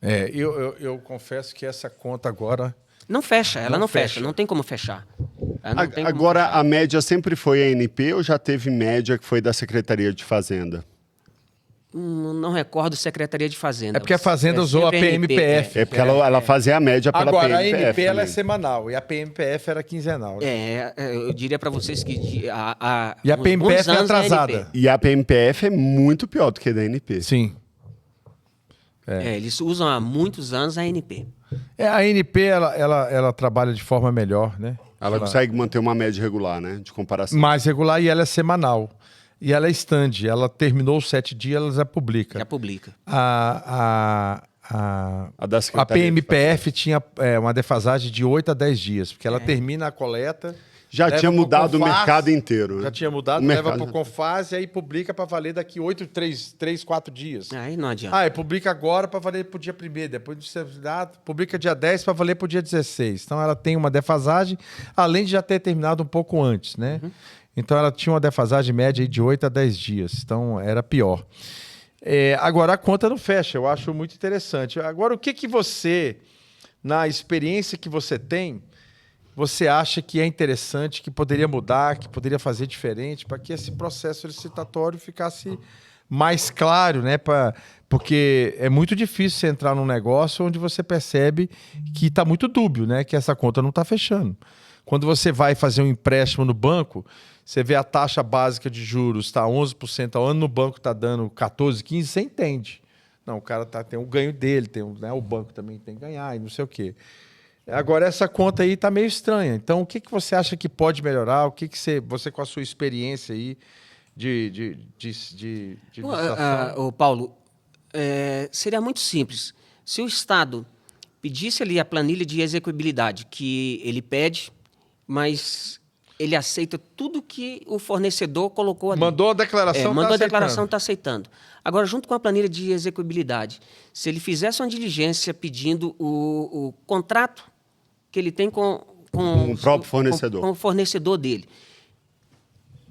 Eu confesso que essa conta agora... Não fecha, ela não fecha, não tem como fechar. Agora, a média sempre foi a ANP ou já teve média que foi da Secretaria de Fazenda? Não recordo Secretaria de Fazenda. É porque a Fazenda usou a PMPF. É porque ela fazia a média pela agora, PMPF. Agora, a ANP ela é semanal e a PMPF era quinzenal. Né? Eu diria para vocês que... E a PMPF é atrasada. E a PMPF é muito pior do que a da ANP. Sim. Eles usam há muitos anos a ANP. A ANP ela trabalha de forma melhor, né? Ela consegue manter uma média regular, né? De comparação. Mais regular e ela é semanal. E ela é stand. Ela terminou os 7 dias, ela já publica. Já publica. A PMPF tinha uma defasagem de 8 a 10 dias, porque ela termina a coleta... Já tinha mudado o mercado inteiro. Né? Já tinha mudado, leva para o Confaz e aí publica para valer daqui 3, 4 dias. Aí não adianta. Publica agora para valer para o dia 1º, depois publica dia 10 para valer para o dia 16. Então ela tem uma defasagem, além de já ter terminado um pouco antes, né? Uhum. Então ela tinha uma defasagem média de 8 a 10 dias, então era pior. Agora a conta não fecha, eu acho muito interessante. Agora, o que você, na experiência que você tem, você acha que é interessante, que poderia mudar, que poderia fazer diferente, para que esse processo licitatório ficasse mais claro, né? Porque é muito difícil você entrar num negócio onde você percebe que está muito dúbio, né? Que essa conta não está fechando. Quando você vai fazer um empréstimo no banco, você vê a taxa básica de juros está 11% ao ano, no banco está dando 14%, 15%, você entende. Não, o cara tem o ganho dele, o banco também tem que ganhar e não sei o quê. Agora, essa conta aí está meio estranha. Então, o que você acha que pode melhorar? O que você com a sua experiência aí de licitação? Paulo, seria muito simples. Se o Estado pedisse ali a planilha de execuibilidade que ele pede, mas ele aceita tudo que o fornecedor colocou ali. Mandou a declaração, mandou a declaração, está aceitando. Agora, junto com a planilha de execuibilidade, se ele fizesse uma diligência pedindo o contrato que ele tem com o próprio fornecedor. Com o fornecedor dele.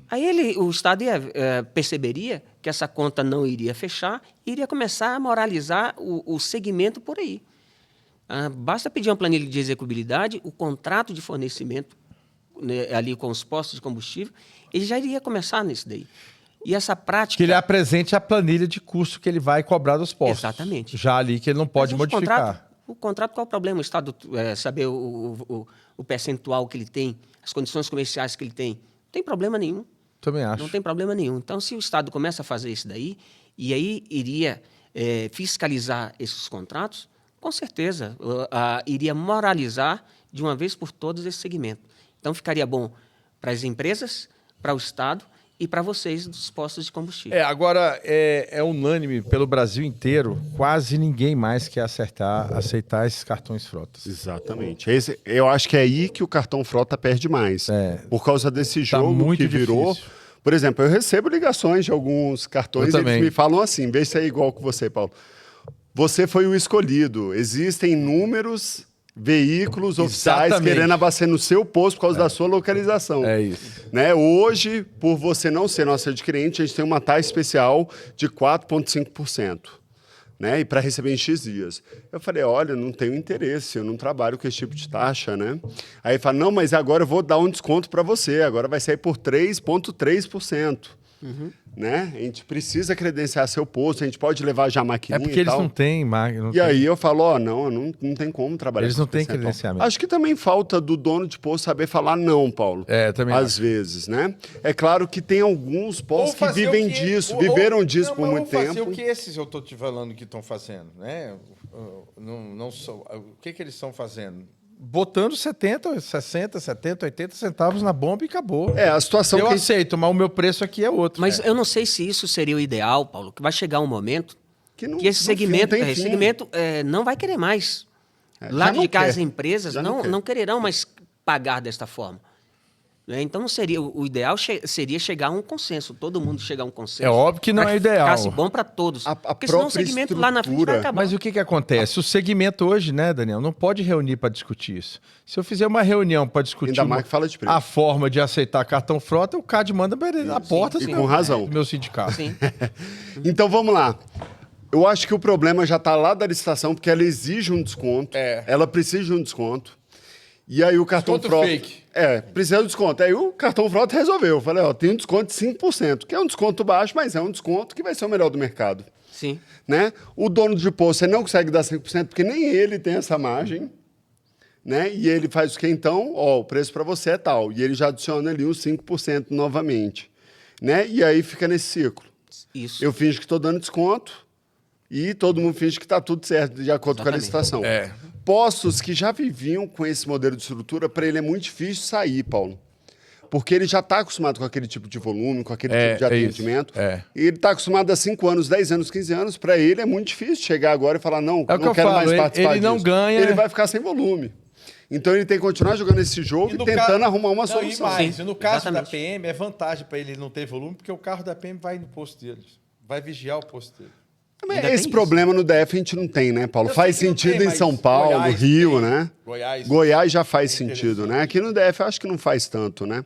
Aí o Estado perceberia que essa conta não iria fechar e iria começar a moralizar o segmento por aí. Basta pedir uma planilha de execuibilidade, o contrato de fornecimento, né, ali com os postos de combustível, ele já iria começar nisso daí. E essa prática... Que ele apresente a planilha de custo que ele vai cobrar dos postos. Exatamente. Já ali que ele não pode modificar. O contrato, qual é o problema? O Estado saber o percentual que ele tem, as condições comerciais que ele tem. Não tem problema nenhum. Também acho. Não tem problema nenhum. Então, se o Estado começa a fazer isso daí, e aí iria fiscalizar esses contratos, com certeza iria moralizar de uma vez por todas esse segmento. Então, ficaria bom para as empresas, para o Estado e para vocês dos postos de combustível. Agora é unânime pelo Brasil inteiro, quase ninguém mais quer aceitar esses cartões frotas. Exatamente. Eu acho que é aí que o cartão frota perde mais. Por causa desse jogo muito que virou. difícil. Por exemplo, eu recebo ligações de alguns cartões e eles me falam assim, vê se é igual com você, Paulo. Você foi o escolhido. Existem inúmeros veículos oficiais querendo abastecer no seu posto por causa da sua localização. É isso. Né? Hoje, por você não ser nosso adquirente, a gente tem uma taxa especial de 4,5%. Né? E para receber em X dias. Eu falei, olha, não tenho interesse, eu não trabalho com esse tipo de taxa, né? Aí ele fala, não, mas agora eu vou dar um desconto para você, agora vai sair por 3,3%. Né? A gente precisa credenciar seu posto, a gente pode levar já a maquininha porque eles não têm máquina. E aí eu falo, não tem como trabalhar. Eles não têm credenciamento. Acho que também falta do dono de posto saber falar não, Paulo. Também às vezes, né? É claro que tem alguns postos que vivem disso, viveram disso por muito tempo. Fazer o que esses eu estou te falando que estão fazendo, né? O que eles estão fazendo? Botando 70, 60, 70, 80 centavos na bomba e acabou. A situação eu aceito, mas o meu preço aqui é outro. Mas eu não sei se isso seria o ideal, Paulo, que vai chegar um momento que esse segmento não vai querer mais. Lá de cá as empresas não quererão mais pagar desta forma. Então, não seria o ideal seria chegar a um consenso, todo mundo chegar a um consenso. É óbvio que não é ideal. Ficasse bom para todos. Porque senão o segmento lá na frente vai acabar. Mas o que acontece? O segmento hoje, né, Daniel, não pode reunir para discutir isso. Se eu fizer uma reunião para discutir a forma de aceitar cartão frota, o CAD manda na porta e com razão. do meu sindicato. Sim. Então, vamos lá. Eu acho que o problema já está lá da licitação, porque ela exige um desconto. Ela precisa de um desconto. E aí o cartão frota... fake. Precisa de desconto. Aí o cartão frota resolveu. Eu falei, tem um desconto de 5%, que é um desconto baixo, mas é um desconto que vai ser o melhor do mercado. Sim. Né? O dono de posto, você não consegue dar 5%, porque nem ele tem essa margem. Né? E ele faz o que então? O preço para você é tal. E ele já adiciona ali os 5% novamente. Né? E aí fica nesse ciclo. Isso. Eu finjo que estou dando desconto e todo mundo finge que está tudo certo, de acordo com a licitação. Postos que já viviam com esse modelo de estrutura, para ele é muito difícil sair, Paulo. Porque ele já está acostumado com aquele tipo de volume, com aquele tipo de atendimento. E ele está acostumado há 5 anos, 10 anos, 15 anos. Para ele é muito difícil chegar agora e falar, não quero mais participar disso. Ele não ganha. Ele vai ficar sem volume. Então ele tem que continuar jogando esse jogo e tentando arrumar uma solução. E no caso da PM, é vantagem para ele não ter volume, porque o carro da PM vai no posto deles. Vai vigiar o posto dele. Esse problema no DF a gente não tem, né, Paulo? Faz sentido em São Paulo, Rio, né? Goiás já faz sentido, né? Aqui no DF eu acho que não faz tanto, né?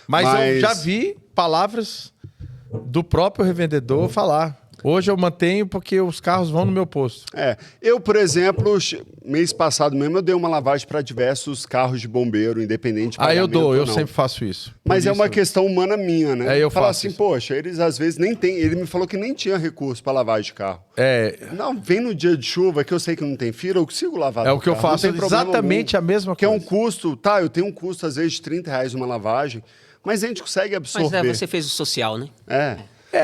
Mas eu já vi palavras do próprio revendedor falar. Hoje eu mantenho porque os carros vão no meu posto. Eu, por exemplo, mês passado mesmo, eu dei uma lavagem para diversos carros de bombeiro, independente de pagamento eu sempre faço isso. Mas é uma questão humana minha, né? Eu falo faço assim, isso. poxa, eles às vezes nem têm... Ele me falou que nem tinha recurso para lavagem de carro. Não, vem no dia de chuva, que eu sei que não tem fila, eu consigo lavar o que eu faço, exatamente a mesma coisa. Que é um custo, eu tenho um custo às vezes de R$30 uma lavagem, mas a gente consegue absorver. Mas você fez o social, né?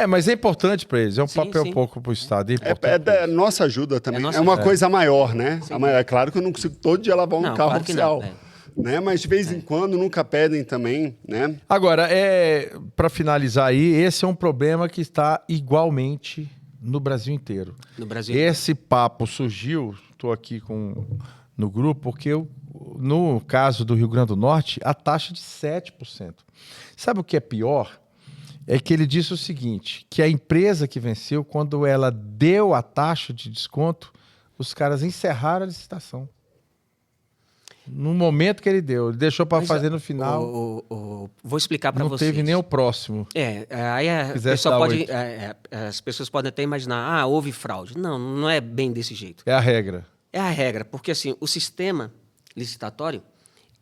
Mas é importante para eles. É um papel um pouco para o Estado. É nossa ajuda também. É uma coisa maior, né? É claro que eu não consigo todo dia lavar um carro oficial. Né? Mas de vez em quando nunca pedem também, né? Agora, para finalizar aí, esse é um problema que está igualmente no Brasil inteiro. Esse papo surgiu, estou aqui no grupo, porque no caso do Rio Grande do Norte, a taxa de 7%. Sabe o que é pior? É que ele disse o seguinte, que a empresa que venceu, quando ela deu a taxa de desconto, os caras encerraram a licitação. No momento que ele deu, ele deixou para fazer no final. Vou explicar para vocês. Não teve nem o próximo. Aí as pessoas podem até imaginar, houve fraude. Não é bem desse jeito. É a regra. É a regra, porque assim, o sistema licitatório,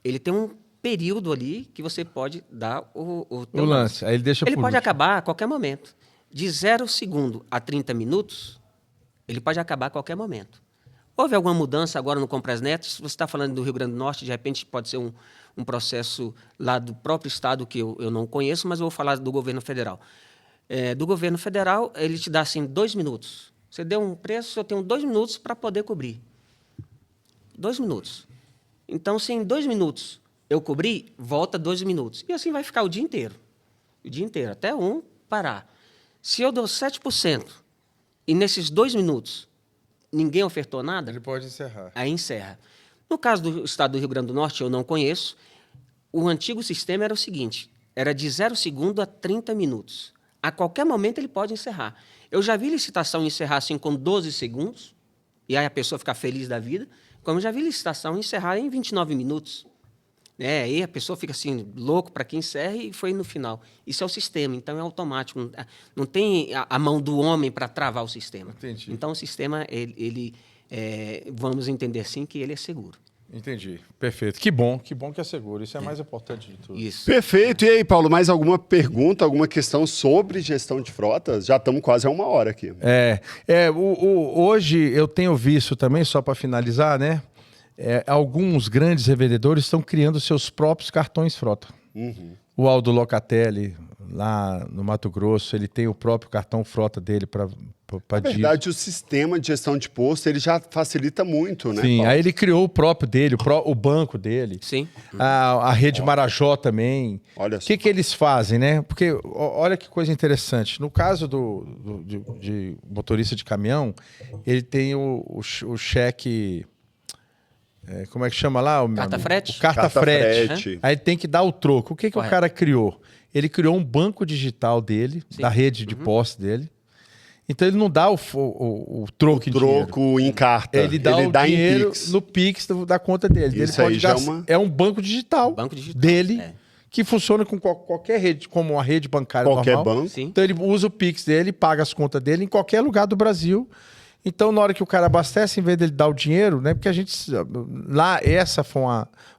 ele tem um período ali que você pode dar o lance. Aí ele deixa ele pode acabar a qualquer momento. De 0 segundo a 30 minutos, ele pode acabar a qualquer momento. Houve alguma mudança agora no Compras Neto? Se você está falando do Rio Grande do Norte, de repente pode ser um processo lá do próprio estado que eu não conheço, mas eu vou falar do governo federal. Do governo federal, ele te dá assim 2 minutos. Você deu um preço, eu tenho 2 minutos para poder cobrir. 2 minutos. Então, se em 2 minutos eu cobrir, volta 2 minutos. E assim vai ficar o dia inteiro. o dia inteiro, até um parar. Se eu dou 7% e nesses 2 minutos ninguém ofertou nada... Ele pode encerrar. Aí encerra. No caso do estado do Rio Grande do Norte, eu não conheço, o antigo sistema era o seguinte, era de 0 segundo a 30 minutos. A qualquer momento ele pode encerrar. Eu já vi licitação encerrar assim com 12 segundos, e aí a pessoa ficar feliz da vida, como eu já vi licitação encerrar em 29 minutos. Aí a pessoa fica assim, louco para que encerre e foi no final. Isso é o sistema, então é automático. Não tem a mão do homem para travar o sistema. Entendi. Então o sistema, vamos entender assim, que ele é seguro. Entendi. Perfeito. Que bom que é seguro. Isso é mais importante de tudo. Isso. Perfeito. E aí, Paulo, mais alguma pergunta, alguma questão sobre gestão de frotas? Já estamos quase a 1 hora aqui. Hoje eu tenho visto também, só para finalizar, né? Alguns grandes revendedores estão criando seus próprios cartões frota. Uhum. O Aldo Locatelli, lá no Mato Grosso, ele tem o próprio cartão frota dele para Na verdade, o sistema de gestão de posto ele já facilita muito, né? Sim, Paulo? aí ele criou o próprio dele, o banco dele. Sim. A rede Marajó também. Olha O que eles fazem, né? Porque olha que coisa interessante. No caso de motorista de caminhão, ele tem o cheque... como é que chama lá? Carta-frete. O carta-frete. Carta-frete. Aí ele tem que dar o troco. O que o cara criou? Ele criou um banco digital dele, Sim. da rede de posse dele. Então ele não dá o troco em dinheiro. Troco em carta. Ele dá o dinheiro em Pix. no Pix da conta dele. Isso Ele aí pode já é um banco digital, dele, que funciona com qualquer rede, como uma rede bancária Qualquer normal. banco. Sim. Então ele usa o Pix dele, paga as contas dele em qualquer lugar do Brasil. Então, na hora que o cara abastece, em vez dele dar o dinheiro, né? Porque a gente... Lá, essa foi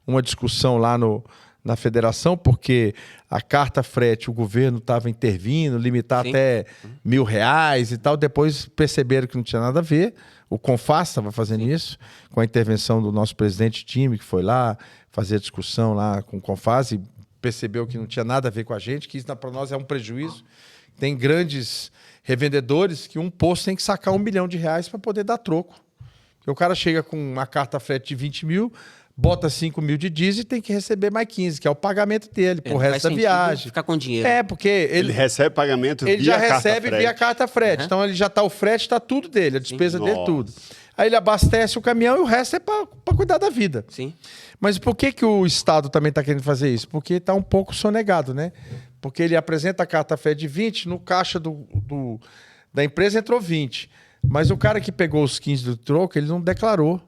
uma discussão lá na federação, porque a carta frete, o governo estava intervindo, limitar Sim. até R$1.000 e tal. Depois perceberam que não tinha nada a ver. O Confas estava fazendo isso, com a intervenção do nosso presidente de time, que foi lá fazer a discussão lá com o Confas e percebeu que não tinha nada a ver com a gente, que isso para nós é um prejuízo. Tem grandes revendedores que um posto tem que sacar R$1 milhão para poder dar troco. Porque o cara chega com uma carta frete de 20 mil, bota 5 mil de diesel e tem que receber mais 15, que é o pagamento dele, pro resto da viagem. Ficar com dinheiro. Porque Ele recebe pagamento ele via já carta recebe frete. via carta frete. Então ele já tá o frete, tá tudo dele, a despesa dele, tudo. Aí ele abastece o caminhão e o resto é para cuidar da vida. Sim. Mas por que o Estado também está querendo fazer isso? Porque está um pouco sonegado, né? Porque ele apresenta a carta frete de 20, no caixa da empresa entrou 20. Mas o cara que pegou os 15 do troco, ele não declarou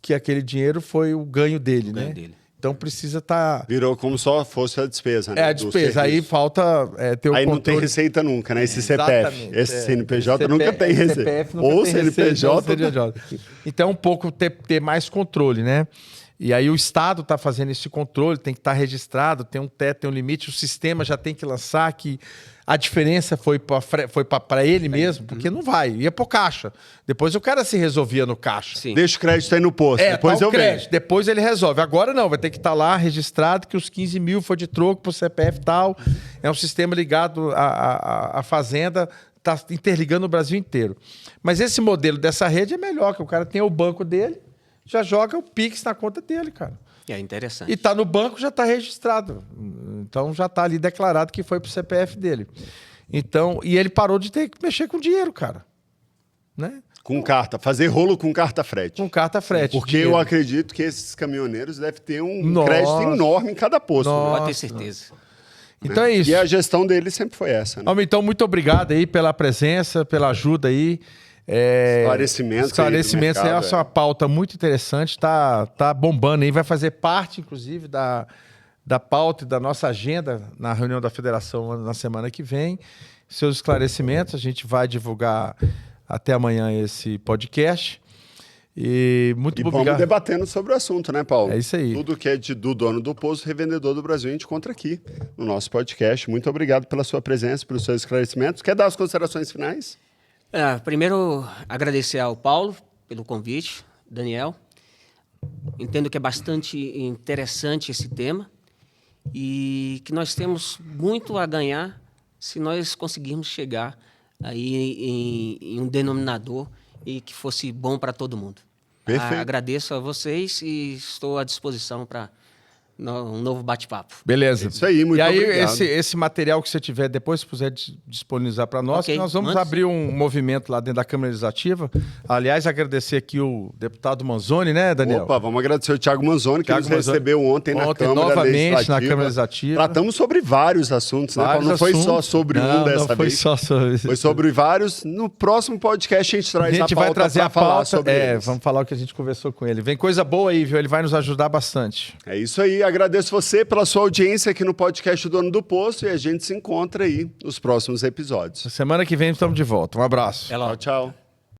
que aquele dinheiro foi o ganho dele, né? Dele. Então precisa estar... Virou como só fosse a despesa, né? a despesa. Aí falta ter o Aí controle. não tem receita nunca, né? Esse CPF. Exatamente, Esse CNPJ nunca tem receita. CPF nunca Ou tem CNPJ. receita. Então, um pouco ter mais controle, né? E aí o Estado está fazendo esse controle, tem que estar registrado, tem um teto, tem um limite, o sistema já tem que lançar que a diferença foi para ele mesmo, porque não vai, ia pro caixa. Depois o cara se resolvia no caixa. Sim. Deixa o crédito aí no posto, depois tá eu o crédito, vejo. depois ele resolve. Agora não, vai ter que estar lá registrado que os 15 mil foi de troco pro CPF e tal. É um sistema ligado à fazenda, está interligando o Brasil inteiro. Mas esse modelo dessa rede é melhor, que o cara tem o banco dele, já joga o Pix na conta dele, cara. É interessante. E tá no banco, já está registrado. Então já está ali declarado que foi pro CPF dele. Então, e ele parou de ter que mexer com dinheiro, cara. Né? Com carta, fazer rolo com carta frete. Com carta frete. Porque dinheiro. eu acredito que esses caminhoneiros devem ter um Nossa. crédito enorme em cada posto. Nossa. Né? Pode ter certeza. Então é isso. E a gestão dele sempre foi essa. Né? Então, muito obrigado aí pela presença, pela ajuda aí. Esclarecimentos aí do essa é uma pauta muito interessante, tá bombando aí, vai fazer parte, inclusive, da pauta e da nossa agenda na reunião da federação na semana que vem. Seus esclarecimentos, a gente vai divulgar até amanhã esse podcast. E muito obrigado. Vamos debatendo sobre o assunto, né, Paulo? É isso aí. Tudo que é do dono do posto, revendedor do Brasil, a gente encontra aqui no nosso podcast. Muito obrigado pela sua presença, pelos seus esclarecimentos. Quer dar as considerações finais? Primeiro, agradecer ao Paulo pelo convite, Daniel. Entendo que é bastante interessante esse tema e que nós temos muito a ganhar se nós conseguirmos chegar aí em um denominador e que fosse bom para todo mundo. Perfeito. Agradeço a vocês e estou à disposição para um novo bate-papo. Beleza. Isso aí, muito obrigado. E aí, esse material que você tiver depois, se puder disponibilizar para nós, Okay, nós vamos abrir um movimento lá dentro da Câmara Legislativa. Aliás, agradecer aqui o deputado Manzoni, né, Daniel? Opa, vamos agradecer o Thiago Manzoni, que nos recebeu ontem na Câmara novamente na Câmara Legislativa. Tratamos sobre vários assuntos, né? Não foi só sobre um dessa vez. Só sobre... Foi sobre vários. No próximo podcast a gente traz a pauta. A gente vai trazer a pauta, falar sobre eles. Vamos falar o que a gente conversou com ele. Vem coisa boa aí, viu? Ele vai nos ajudar bastante. É isso aí. Agradeço você pela sua audiência aqui no podcast Dono do Posto e a gente se encontra aí nos próximos episódios. Semana que vem estamos de volta. Um abraço. Tchau, tchau.